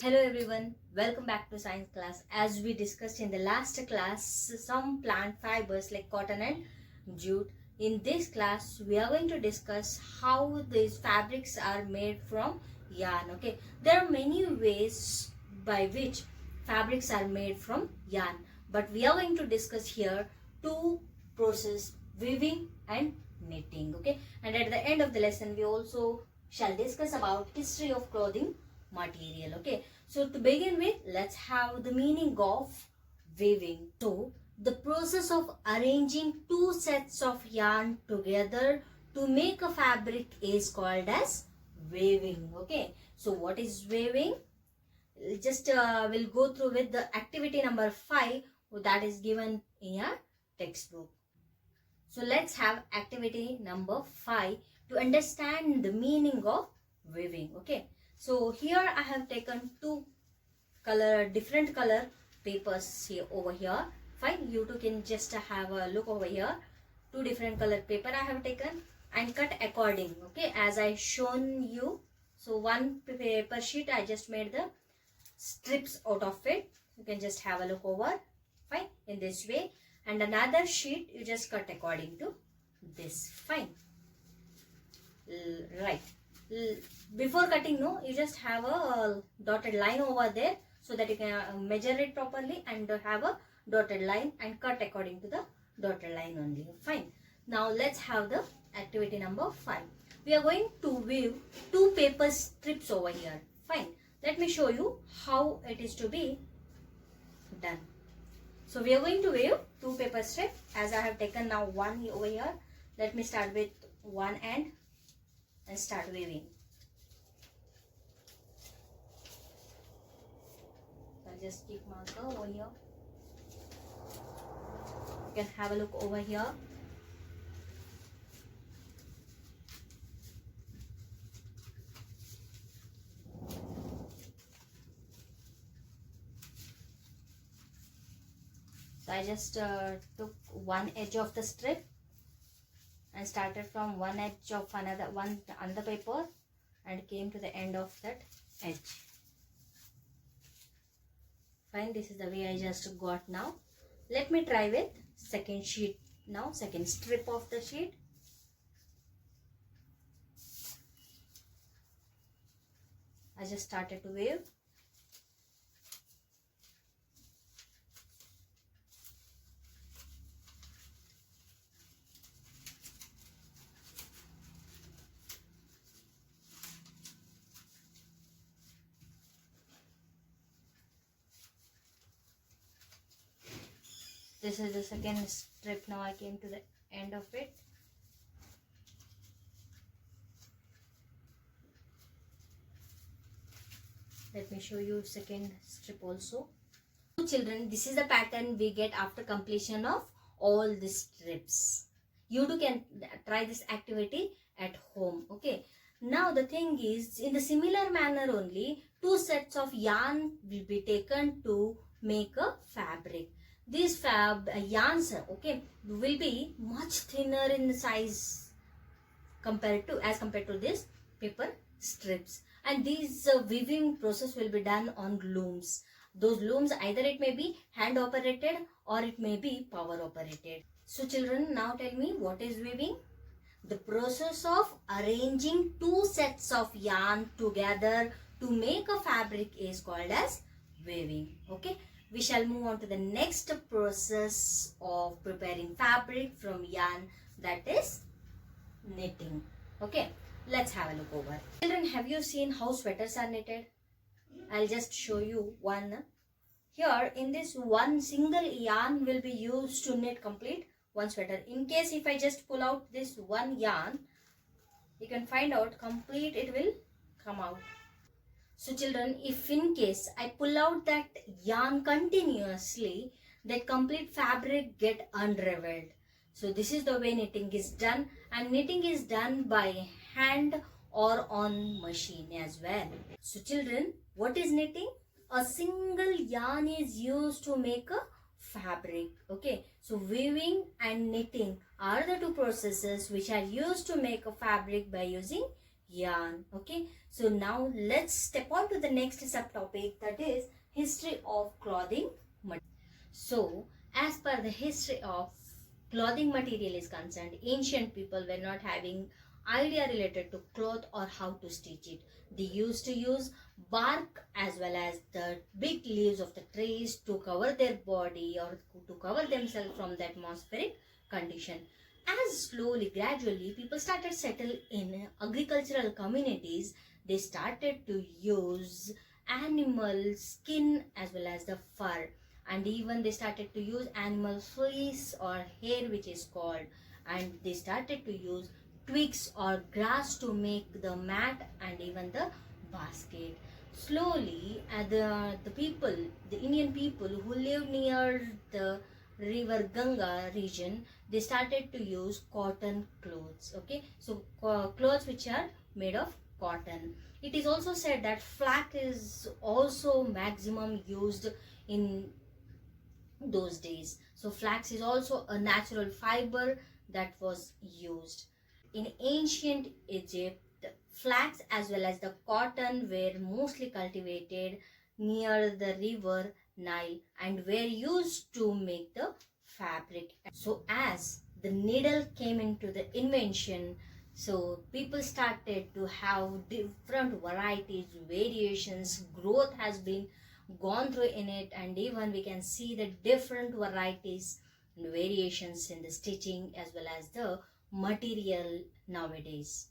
Hello everyone, welcome back to science class. As we discussed in the last class, some plant fibers like cotton and jute. In this class, we are going to discuss how these fabrics are made from yarn. Okay, there are many ways by which fabrics are made from yarn, but we are going to discuss here two process: weaving and knitting. Okay, and at the end of the lesson, we also shall discuss about history of clothing material. Okay, so to begin with, let's have the meaning of weaving. So the process of arranging two sets of yarn together to make a fabric is called as weaving. Okay, so what is weaving? Just we'll go through with the activity number 5 that is given in your textbook. So let's have activity number 5 to understand the meaning of weaving. Okay, so here I have taken two different color papers here over here. Fine, you two can just have a look over here. Two different color paper I have taken and cut according, okay, as I shown you. So one paper sheet I just made the strips out of it. You can just have a look over, fine, in this way. And another sheet you just cut according to this, fine. Right. Before cutting, no, you just have a dotted line over there so that you can measure it properly and have a dotted line and cut according to the dotted line only, fine. Now let's have the activity number 5. We are going to weave two paper strips over here, fine. Let me show you how it is to be done. So we are going to weave two paper strips, as I have taken now one over here. Let me start with one end and start weaving. So I'll just keep marker over here. You can have a look over here. So I just took one edge of the strip and started from one edge of another paper and came to the end of that edge. Fine, this is the way I just got now. Let me try with second sheet now, second strip of the sheet. I just started to weave. This is the second strip. Now I came to the end of it. Let me show you second strip also. Children, this is the pattern we get after completion of all the strips. You too can try this activity at home. Okay. Now the thing is, in the similar manner only, two sets of yarn will be taken to make a fabric. These yarns, okay, will be much thinner in size compared to this paper strips, and these weaving process will be done on looms. Those looms, either it may be hand operated or it may be power operated. So children, now tell me, what is weaving? The process of arranging two sets of yarn together to make a fabric is called as weaving. Okay, we shall move on to the next process of preparing fabric from yarn, that is knitting. Okay, let's have a look over. Children, have you seen how sweaters are knitted? I'll just show you one. Here in this, one single yarn will be used to knit complete one sweater. In case if I just pull out this one yarn, you can find out complete it will come out. So children, if in case I pull out that yarn continuously, that complete fabric get unraveled. So this is the way knitting is done, and knitting is done by hand or on machine as well. So children, what is knitting? A single yarn is used to make a fabric. Okay, so weaving and knitting are the two processes which are used to make a fabric by using yarn. Okay, so now let's step on to the next subtopic, that is history of clothing. So, as per the history of clothing material is concerned, ancient people were not having idea related to cloth or how to stitch it. They used to use bark as well as the big leaves of the trees to cover their body or to cover themselves from the atmospheric condition. As slowly, gradually, people started settle in agricultural communities, they started to use animal skin as well as the fur, and even they started to use animal fleece or hair which is called, and they started to use twigs or grass to make the mat and even the basket. Slowly, the Indian people who live near the river Ganga region, they started to use cotton clothes. Okay, so clothes which are made of cotton. It is also said that flax is also maximum used in those days. So flax is also a natural fiber that was used. In ancient Egypt, flax as well as the cotton were mostly cultivated near the river Nile and were used to make the fabric. So as the needle came into the invention, so people started to have different varieties, variations, growth has been gone through in it, and even we can see the different varieties and variations in the stitching as well as the material nowadays.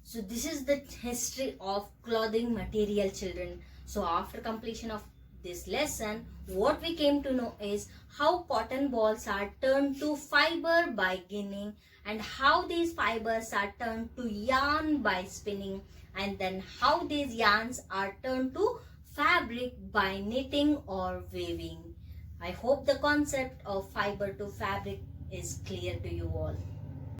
So this is the history of clothing material, children. So after completion of this lesson, what we came to know is how cotton balls are turned to fiber by ginning, and how these fibers are turned to yarn by spinning, and then how these yarns are turned to fabric by knitting or weaving. I hope the concept of fiber to fabric is clear to you all.